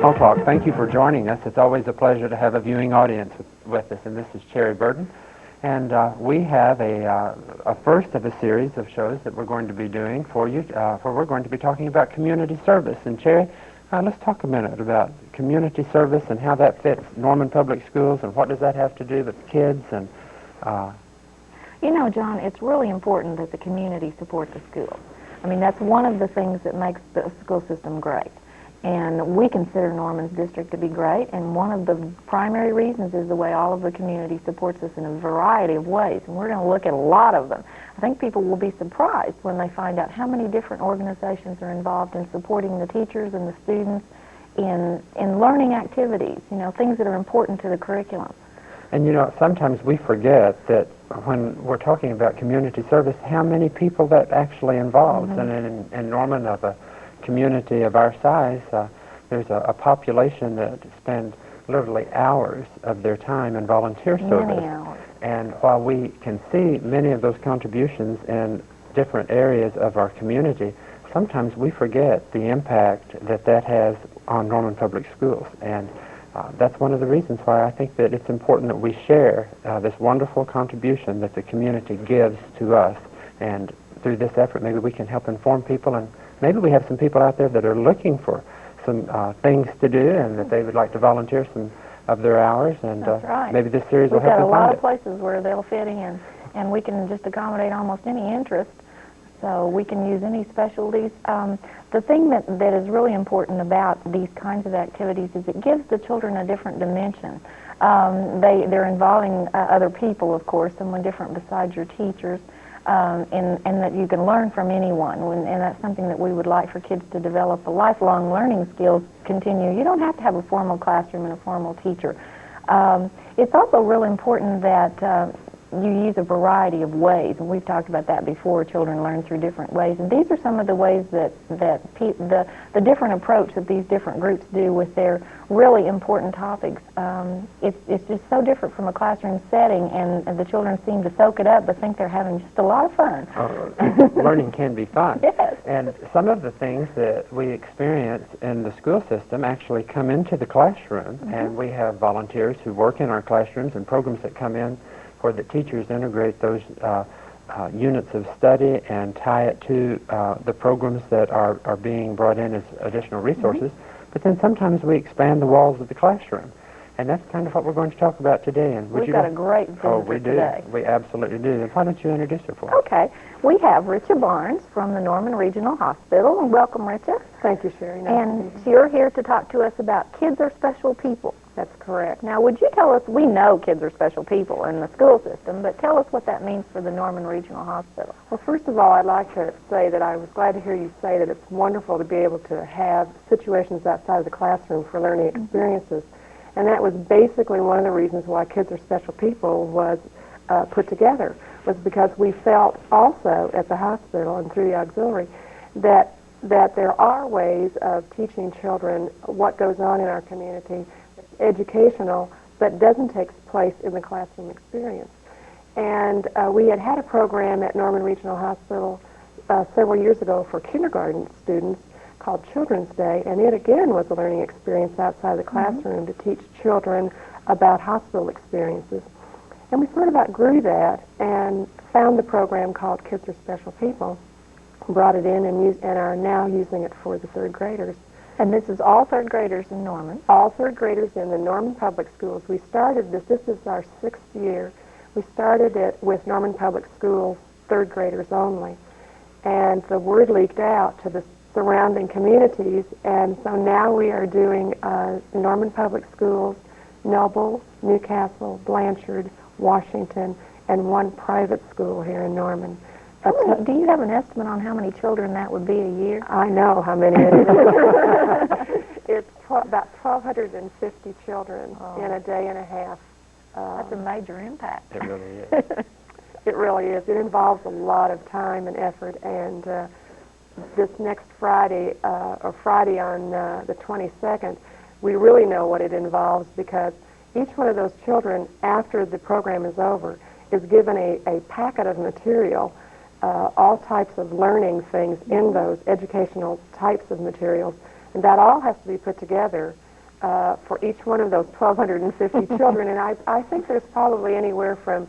Small Talk. Thank you for joining us. It's always a pleasure to have a viewing audience with us, and this is Cherry Burden. And we have a first of a series of shows that we're going to be doing for you, where we're going to be talking about community service. And Cherry, let's talk a minute about community service and how that fits Norman Public Schools, and what does that have to do with kids. And You know, John, it's really important that the community support the schools. I mean, that's one of the things that makes the school system great. And we consider Norman's district to be great, and one of the primary reasons is the way all of the community supports us in a variety of ways, and we're going to look at a lot of them. I think people will be surprised when they find out how many different organizations are involved in supporting the teachers and the students in learning activities, you know, things that are important to the curriculum. And you know, sometimes we forget that when we're talking about community service, how many people that actually involves. And in Norman, of a community of our size, there's a population that spend literally hours of their time in volunteer service. Many hours. And while we can see many of those contributions in different areas of our community, sometimes we forget the impact that that has on Norman Public Schools. And that's one of the reasons why I think that it's important that we share this wonderful contribution that the community gives to us. And through this effort, maybe we can help inform people, and maybe we have some people out there that are looking for some things to do and that they would like to volunteer some of their hours. And That's right. maybe this series will We've help them got a lot find of places where they'll fit in, and we can just accommodate almost any interest. So we can use any specialties. The thing that is really important about these kinds of activities is it gives the children a different dimension. They're involving other people, of course, someone different besides your teachers, and that you can learn from anyone. And that's something that we would like for kids to develop. The lifelong learning skills continue. You don't have to have a formal classroom and a formal teacher. It's also really important that you use a variety of ways, and we've talked about that before. Children learn through different ways, and these are some of the ways that the different approach that these different groups do with their really important topics. It's just so different from a classroom setting, and the children seem to soak it up but think they're having just a lot of fun. Learning can be fun. Yes. And some of the things that we experience in the school system actually come into the classroom, and we have volunteers who work in our classrooms and programs that come in where the teachers integrate those units of study and tie it to the programs that are being brought in as additional resources. But then sometimes we expand the walls of the classroom. And that's kind of what we're going to talk about today. And We've got a great visitor today. We absolutely do. And why don't you introduce her for us? Okay. We have Richa Barnes from the Norman Regional Hospital. And welcome, Richa. Thank you, Sherry. And you're here to talk to us about kids are special people. That's correct. Now, would you tell us, we know kids are special people in the school system, but tell us what that means for the Norman Regional Hospital. Well, first of all, I'd like to say that I was glad to hear you say that it's wonderful to be able to have situations outside of the classroom for learning experiences. And that was basically one of the reasons why Kids Are Special People was put together, was because we felt also at the hospital and through the auxiliary that there are ways of teaching children what goes on in our community, educational, but doesn't take place in the classroom experience. And we had a program at Norman Regional Hospital several years ago for kindergarten students called Children's Day, and it again was a learning experience outside the classroom to teach children about hospital experiences. And we sort of outgrew that and found the program called Kids Are Special People, brought it in and are now using it for the third graders. And this is all third graders in Norman? All third graders in the Norman Public Schools. We started this is our 6th year. We started it with Norman Public Schools third graders only. And the word leaked out to the surrounding communities, and so now we are doing Norman Public Schools, Noble, Newcastle, Blanchard, Washington, and one private school here in Norman. Do you have an estimate on how many children that would be a year? I know how many it is. It's about 1,250 children in a day and a half. That's a major impact. It really is. It really is. It involves a lot of time and effort, and this next Friday, or Friday on the 22nd, we really know what it involves, because each one of those children, after the program is over, is given a packet of material, all types of learning things in those educational types of materials, and that all has to be put together for each one of those 1,250 children, and I think there's probably anywhere from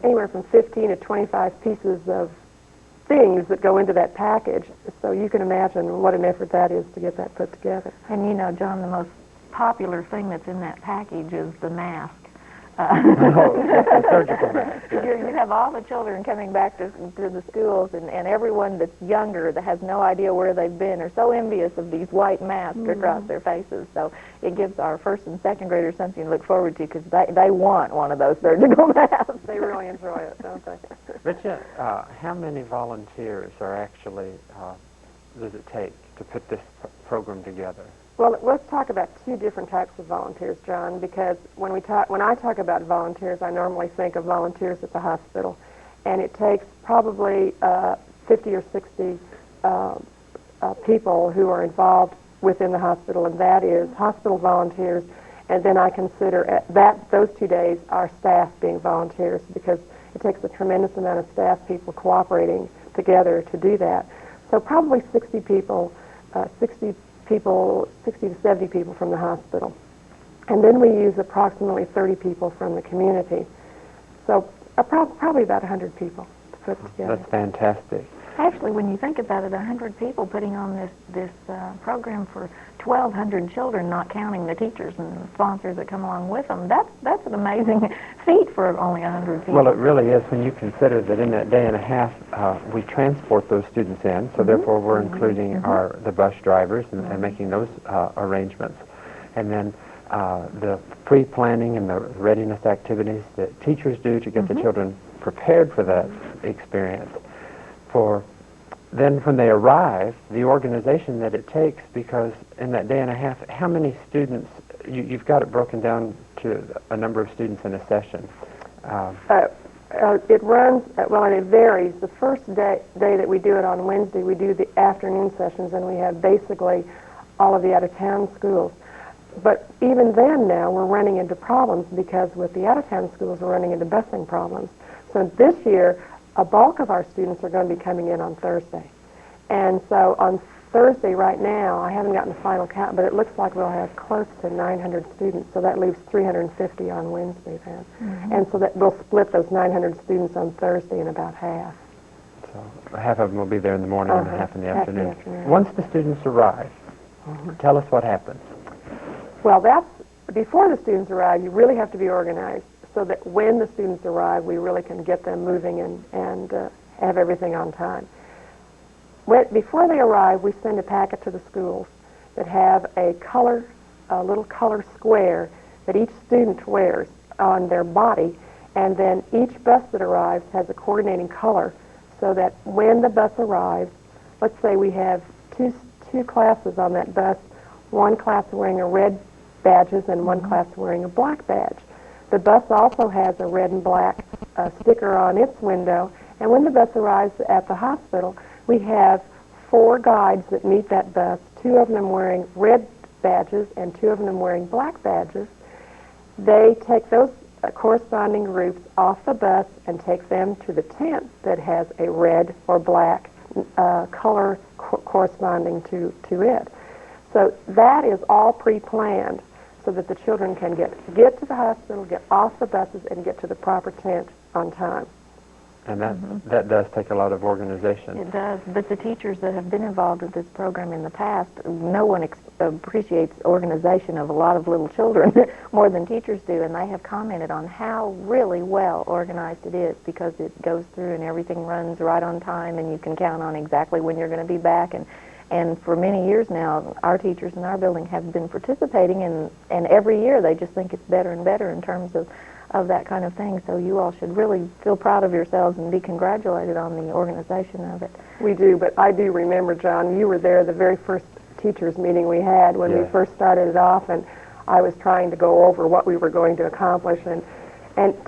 15 to 25 pieces of things that go into that package. So you can imagine what an effort that is to get that put together. And you know, John, the most popular thing that's in that package is the mask. The surgical mask. You have all the children coming back to the schools, and everyone that's younger that has no idea where they've been are so envious of these white masks across their faces. So it gives our first and second graders something to look forward to, because they want one of those surgical masks. They really enjoy it, don't they? Richa, how many volunteers are actually does it take to put this program together? Well, let's talk about two different types of volunteers, John, because when I talk about volunteers, I normally think of volunteers at the hospital, and it takes probably 50 or 60 people who are involved within the hospital, and that is hospital volunteers, and then I consider those 2 days our staff being volunteers, because it takes a tremendous amount of staff people cooperating together to do that. So probably 60 to 70 people from the hospital. And then we use approximately 30 people from the community. So probably about 100 people to put together. That's fantastic. Actually, when you think about it, 100 people putting on this program for 1,200 children, not counting the teachers and sponsors that come along with them, that's an amazing feat for only 100 people. Well, it really is when you consider that in that day and a half we transport those students in, so therefore we're including the bus drivers and making those arrangements. And then the pre-planning and the readiness activities that teachers do to get the children prepared for that experience. For then when they arrive, the organization that it takes, because in that day and a half, how many students, you've got it broken down to a number of students in a session. It runs, well, and it varies. The first day that we do it on Wednesday, we do the afternoon sessions, and we have basically all of the out-of-town schools. But even then now, we're running into problems, because with the out-of-town schools, we're running into busing problems. So this year, a bulk of our students are going to be coming in on Thursday. And so on Thursday right now, I haven't gotten the final count, but it looks like we'll have close to 900 students, so that leaves 350 on Wednesday then. And so that we'll split those 900 students on Thursday in about half. So half of them will be there in the morning and half in the afternoon. Once the students arrive, tell us what happens. Well, before the students arrive, you really have to be organized, so that when the students arrive, we really can get them moving and have everything on time. Before they arrive, we send a packet to the schools that have a little color square that each student wears on their body, and then each bus that arrives has a coordinating color, so that when the bus arrives, let's say we have two classes on that bus, one class wearing a red badges and one class wearing a black badge. The bus also has a red and black sticker on its window, and when the bus arrives at the hospital, we have 4 guides that meet that bus, 2 of them wearing red badges and 2 of them wearing black badges. They take those corresponding groups off the bus and take them to the tent that has a red or black color corresponding to it. So that is all pre-planned, so that the children can get to the hospital, get off the buses, and get to the proper tent on time. And that does take a lot of organization. It does, but the teachers that have been involved with this program in the past, no one appreciates organization of a lot of little children more than teachers do, and they have commented on how really well organized it is, because it goes through and everything runs right on time, and you can count on exactly when you're going to be back. And for many years now, our teachers in our building have been participating, and every year they just think it's better and better in terms of that kind of thing. So you all should really feel proud of yourselves and be congratulated on the organization of it. We do, but I do remember, John, you were there the very first teachers meeting we had when we first started it off, and I was trying to go over what we were going to accomplish. And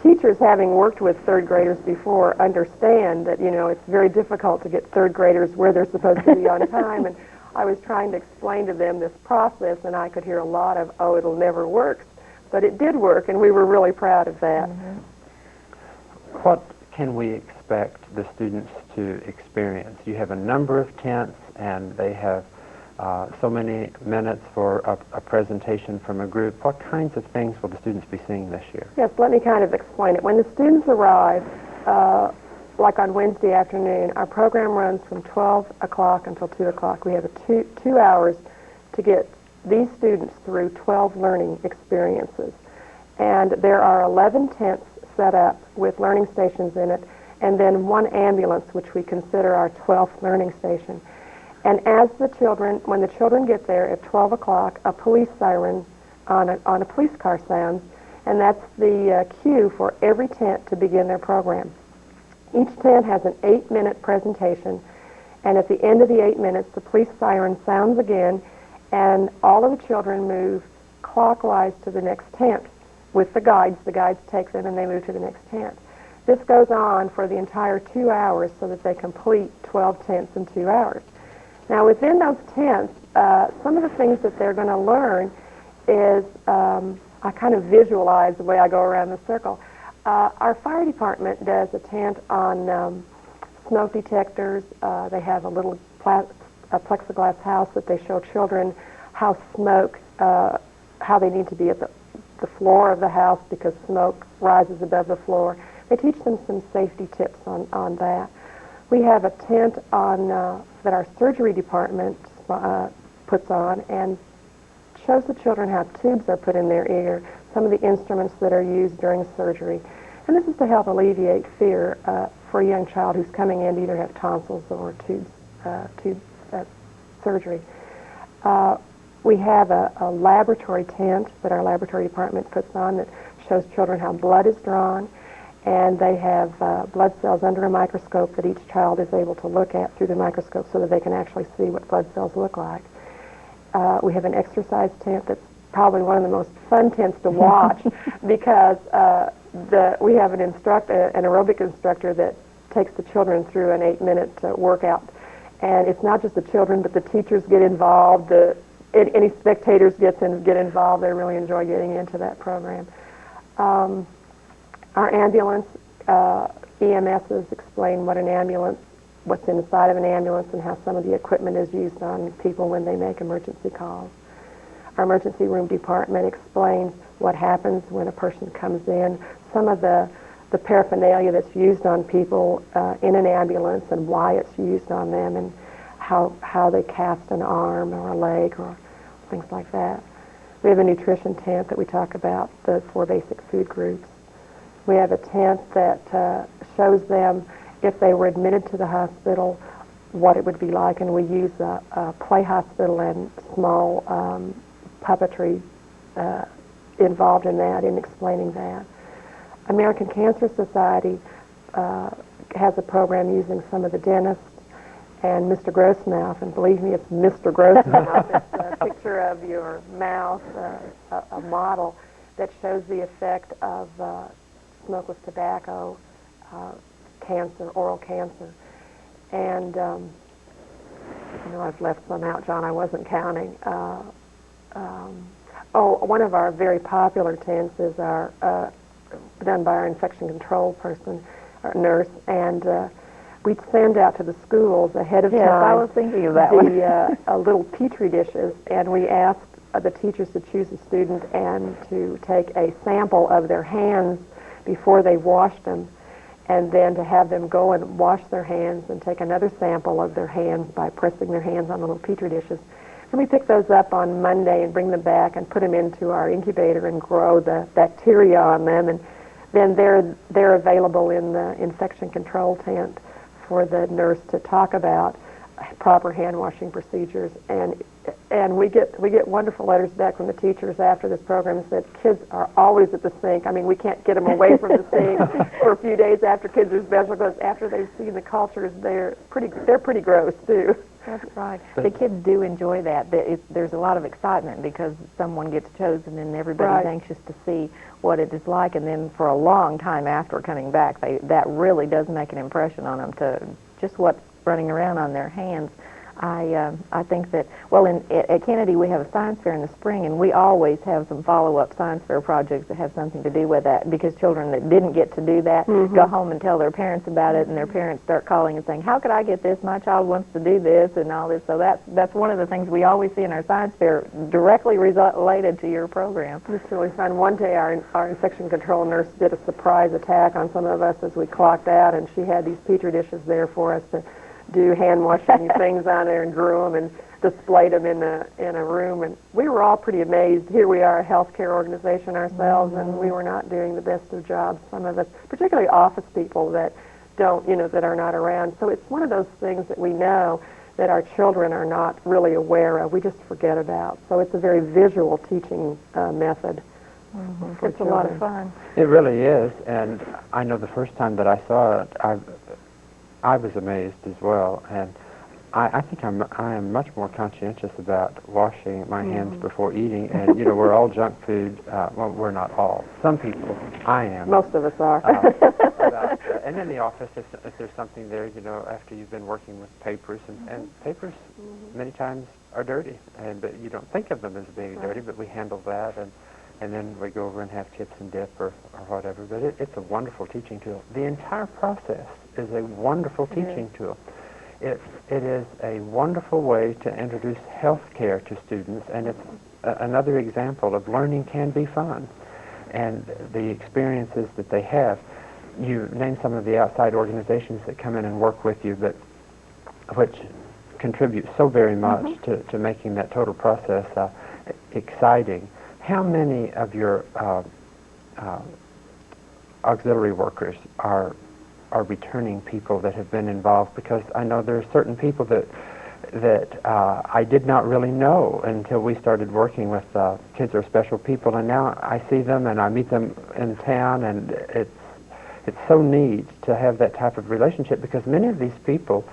teachers, having worked with third graders before, understand that, it's very difficult to get third graders where they're supposed to be on time. And I was trying to explain to them this process, and I could hear a lot of, oh, it'll never work. But it did work, and we were really proud of that. What can we expect the students to experience? You have a number of tents, and they have so many minutes for a presentation from a group. What kinds of things will the students be seeing this year? Yes, let me kind of explain it. When the students arrive, like on Wednesday afternoon, our program runs from 12 o'clock until 2 o'clock. We have two hours to get these students through 12 learning experiences. And there are 11 tents set up with learning stations in it, and then one ambulance, which we consider our 12th learning station. And when the children get there at 12 o'clock, a police siren on a police car sounds, and that's the cue for every tent to begin their program. Each tent has an 8-minute presentation, and at the end of the 8 minutes, the police siren sounds again, and all of the children move clockwise to the next tent with the guides. The guides take them, and they move to the next tent. This goes on for the entire 2 hours so that they complete 12 tents in 2 hours. Now, within those tents, some of the things that they're going to learn is, I kind of visualize the way I go around the circle. Our fire department does a tent on smoke detectors. They have a little plexiglass house that they show children how how they need to be at the floor of the house because smoke rises above the floor. They teach them some safety tips on that. We have a tent that our surgery department puts on and shows the children how tubes are put in their ear, some of the instruments that are used during surgery. And this is to help alleviate fear for a young child who's coming in to either have tonsils or tube surgery. We have a laboratory tent that our laboratory department puts on that shows children how blood is drawn, and they have blood cells under a microscope that each child is able to look at through the microscope so that they can actually see what blood cells look like. We have an exercise tent that's probably one of the most fun tents to watch because we have an aerobic instructor that takes the children through an 8-minute workout. And it's not just the children, but the teachers get involved. Any spectators get involved. They really enjoy getting into that program. Our ambulance, EMSs explain what's inside of an ambulance and how some of the equipment is used on people when they make emergency calls. Our emergency room department explains what happens when a person comes in, some of the paraphernalia that's used on people in an ambulance and why it's used on them and how they cast an arm or a leg or things like that. We have a nutrition tent that we talk about, the 4 basic food groups. We have a tent that shows them if they were admitted to the hospital, what it would be like, and we use a play hospital and small puppetry involved in that, in explaining that. American Cancer Society has a program using some of the dentists and Mr. Grossmouth, and believe me, it's Mr. Grossmouth. It's a picture of your mouth, a model that shows the effect of smokeless tobacco, cancer, oral cancer. And I know I've left some out, John, I wasn't counting. One of our very popular tents is done by our infection control person, our nurse, and we send out to the schools ahead of time. Yes, I was thinking of that one. Little petri dishes, and we asked the teachers to choose a student and to take a sample of their hands before they washed them, and then to have them go and wash their hands and take another sample of their hands by pressing their hands on the little petri dishes. And we pick those up on Monday and bring them back and put them into our incubator and grow the bacteria on them, and then they're available in the infection control tent for the nurse to talk about proper hand washing procedures. And we get wonderful letters back from the teachers after this program that said kids are always at the sink. I mean, we can't get them away from the sink for a few days after kids are special, because after they've seen the cultures, they're pretty gross too. That's right. The kids do enjoy that. There's a lot of excitement because someone gets chosen and everybody's anxious to see what it is like, and then for a long time after coming back, that really does make an impression on them, to just what's running around on their hands. I think that, well, at Kennedy we have a science fair in the spring, and we always have some follow-up science fair projects that have something to do with that, because children that didn't get to do that go home and tell their parents about it, and their parents start calling and saying, how could I get this? My child wants to do this and all this. So that's one of the things we always see in our science fair directly related to your program. It's really fun. One day our infection control nurse did a surprise attack on some of us as we clocked out, and she had these Petri dishes there for us to do hand washing things on there and grew them and displayed them in a room, and we were all pretty amazed. Here we are, a healthcare organization ourselves, and we were not doing the best of jobs. Some of us, particularly office people that don't, that are not around. So it's one of those things that we know that our children are not really aware of. We just forget about. So it's a very visual teaching method. It's a lot of fun. It really is, and I know the first time that I saw it, I was amazed as well, and I think I am much more conscientious about washing my hands before eating, and we're all junk food. Well, we're not all. Some people. I am. Most of us are. And in the office, if there's something there, after you've been working with papers, and papers many times are dirty, but you don't think of them as being dirty, but we handle that, and then we go over and have chips and dip or whatever. But it's a wonderful teaching tool. The entire process is a wonderful teaching tool. It is a wonderful way to introduce health care to students, and it's another example of learning can be fun. And the experiences that they have, you name some of the outside organizations that come in and work with you, but which contribute so very much to making that total process exciting. How many of your auxiliary workers are returning people that have been involved? Because I know there are certain people that I did not really know until we started working with Kids Are Special People, and now I see them and I meet them in town, and it's so neat to have that type of relationship, because many of these people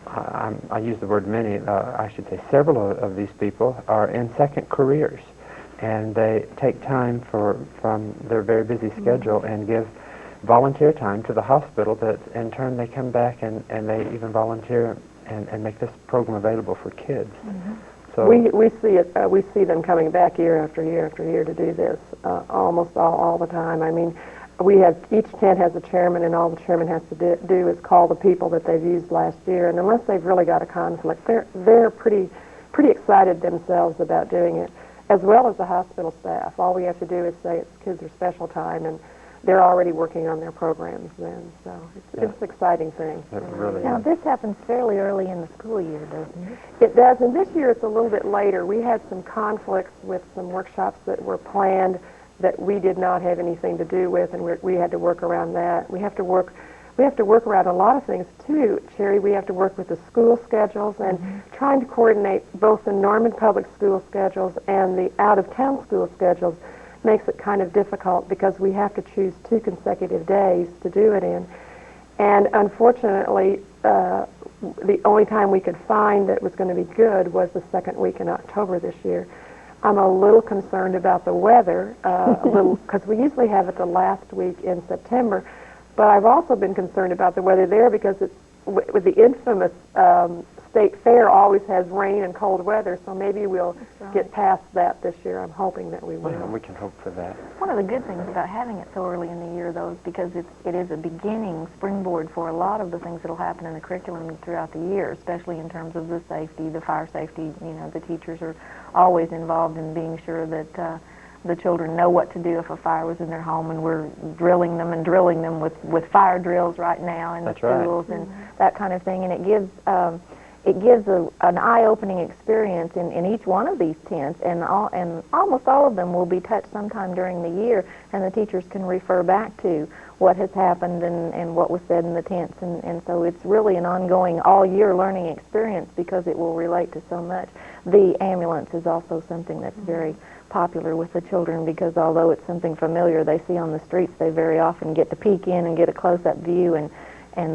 I use the word many, I should say several of these people are in second careers, and they take time from their very busy schedule and give volunteer time to the hospital, that in turn they come back and they even volunteer and make this program available for kids. So we see them coming back year after year after year to do this, almost all the time. I mean, each tent has a chairman, and all the chairman has to do is call the people that they've used last year, and unless they've really got a conflict, they're pretty excited themselves about doing it, as well as the hospital staff. All we have to do is say it's Kids Are Special time, and they're already working on their programs then. So it's an exciting thing. It really Now, is. this happens fairly early in the school year, doesn't it? It does, and this year it's a little bit later. We had some conflicts with some workshops that were planned that we did not have anything to do with, and we had to work around that. We have to work around a lot of things too, Sherry. We have to work with the school schedules and trying to coordinate both the Norman Public School schedules and the out-of-town school schedules makes it kind of difficult, because we have to choose 2 consecutive days to do it in. And unfortunately, the only time we could find that was going to be good was the second week in October this year. I'm a little concerned about the weather, because we usually have it the last week in September, but I've also been concerned about the weather there, because it's with the infamous State Fair always has rain and cold weather, so maybe we'll get past that this year. I'm hoping that we will. Well, we can hope for that. One of the good things about having it so early in the year, though, is because it is a beginning springboard for a lot of the things that will happen in the curriculum throughout the year, especially in terms of the safety, the fire safety. The teachers are always involved in being sure that the children know what to do if a fire was in their home, and we're drilling them with fire drills right now in the schools and that kind of thing. And it gives an eye-opening experience in each one of these tents, and almost all of them will be touched sometime during the year, and the teachers can refer back to what has happened and what was said in the tents, and so it's really an ongoing all-year learning experience, because it will relate to so much. The ambulance is also something that's very popular with the children, because although it's something familiar they see on the streets, they very often get to peek in and get a close-up view, and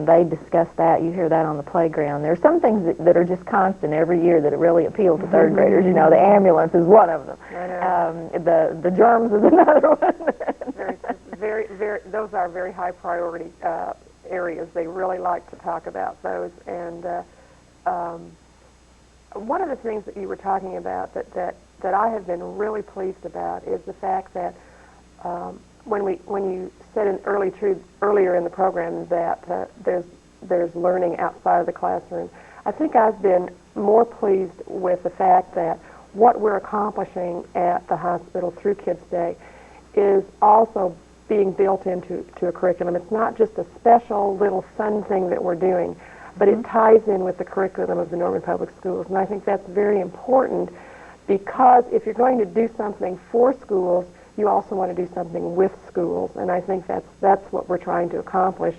they discuss that. You hear that on the playground. There are some things that are just constant every year that really appeal to third graders. The ambulance is one of them. The germs is another one. Those are very high priority areas. They really like to talk about those, and one of the things that you were talking about that I have been really pleased about is the fact that when you said earlier in the program that there's learning outside of the classroom, I think I've been more pleased with the fact that what we're accomplishing at the hospital through Kids Day is also being built into a curriculum. It's not just a special little fun thing that we're doing, but it ties in with the curriculum of the Norman Public Schools. And I think that's very important, because if you're going to do something for schools, you also want to do something with schools. And I think that's what we're trying to accomplish.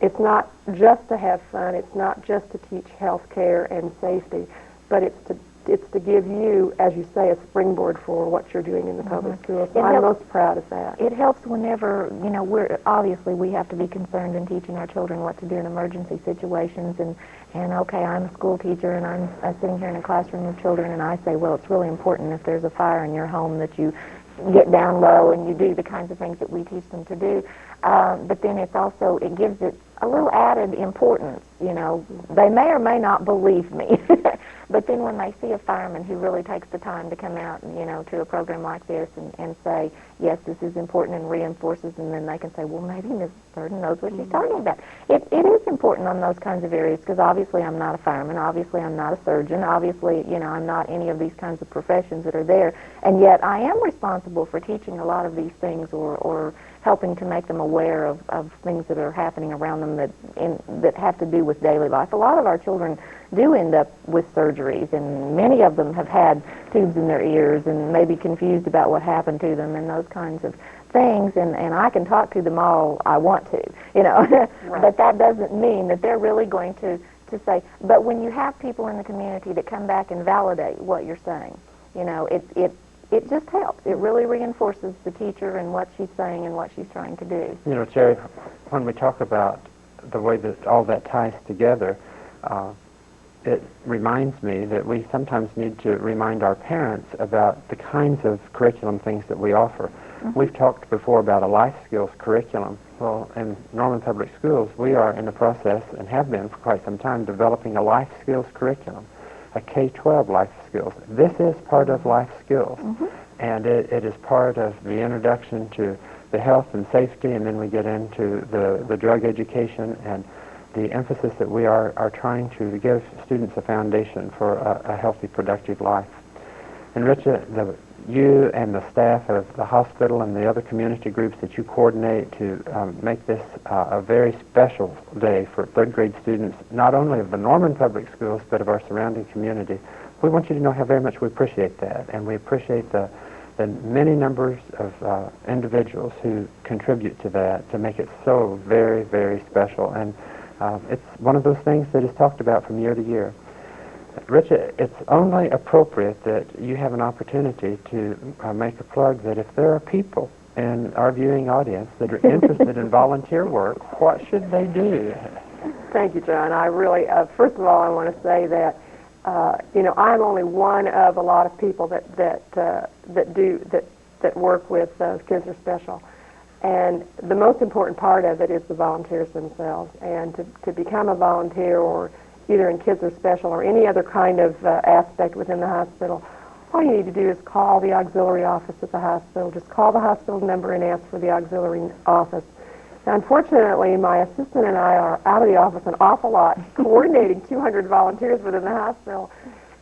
It's not just to have fun, it's not just to teach health care and safety, but it's to give you, as you say, a springboard for what you're doing in the public schools. So I'm most proud of that. It helps whenever, we have to be concerned in teaching our children what to do in emergency situations. And okay, I'm a school teacher, and I'm sitting here in a classroom of children, and I say, well, it's really important if there's a fire in your home that you get down low and you do the kinds of things that we teach them to do. But then it gives it a little added importance. They may or may not believe me, but then when they see a fireman who really takes the time to come out, to a program like this and say, yes, this is important, and reinforces, and then they can say, well, maybe Mrs. Burden knows what she's talking about. It is important on those kinds of areas, because obviously I'm not a fireman, obviously I'm not a surgeon, obviously, I'm not any of these kinds of professions that are there, and yet I am responsible for teaching a lot of these things, or helping to make them aware of things that are happening around them that have to do with daily life. A lot of our children do end up with surgeries, and many of them have had tubes in their ears and may be confused about what happened to them and those kinds of things, and I can talk to them all I want to, Right. But that doesn't mean that they're really going to say, but when you have people in the community that come back and validate what you're saying, it just helps. It really reinforces the teacher and what she's saying and what she's trying to do. Jerry, when we talk about the way that all that ties together, it reminds me that we sometimes need to remind our parents about the kinds of curriculum things that we offer. We've talked before about a life skills curriculum. Well, in Norman Public Schools, we are in the process, and have been for quite some time, developing a life skills curriculum, a K-12 life skills. This is part of life skills, and it is part of the introduction to the health and safety, and then we get into the drug education and the emphasis that we are trying to give students a foundation for a healthy, productive life. And Richa, you and the staff of the hospital and the other community groups that you coordinate to make this a very special day for third grade students, not only of the Norman Public Schools, but of our surrounding community. We want you to know how very much we appreciate that, and we appreciate the many numbers of individuals who contribute to that to make it so very, very special. And it's one of those things that is talked about from year to year. Richa, it's only appropriate that you have an opportunity to make a plug that if there are people in our viewing audience that are interested in volunteer work, what should they do? Thank you, John. I really, first of all, I want to say that, I'm only one of a lot of people that work with Kids Are Special. And the most important part of it is the volunteers themselves. And to become a volunteer, or either in Kids Are Special or any other kind of aspect within the hospital, all you need to do is call the auxiliary office at the hospital. Just call the hospital number and ask for the auxiliary office. Now, unfortunately, my assistant and I are out of the office an awful lot, coordinating 200 volunteers within the hospital,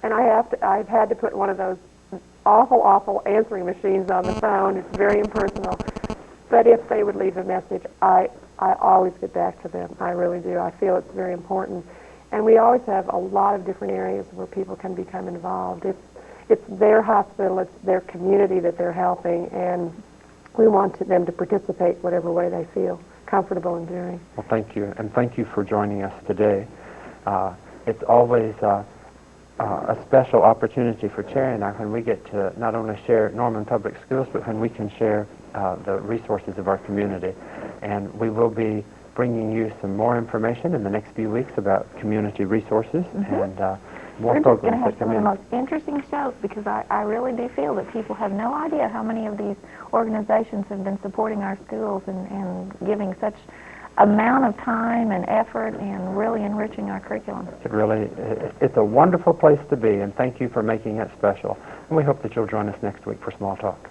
and I've had to put one of those awful answering machines on the phone. It's very impersonal. But if they would leave a message, I always get back to them. I really do. I feel it's very important. And we always have a lot of different areas where people can become involved. It's their hospital, it's their community that they're helping, and we want them to participate whatever way they feel comfortable in doing. Well, thank you, and thank you for joining us today. It's always a special opportunity for Cherry and I when we get to not only share Norman Public Schools, but when we can share the resources of our community. And we will be bringing you some more information in the next few weeks about community resources and more programs that come in. We're going to have some of the most interesting shows, because I really do feel that people have no idea how many of these organizations have been supporting our schools and giving such amount of time and effort in really enriching our curriculum. It's a wonderful place to be, and thank you for making it special. And we hope that you'll join us next week for Small Talk.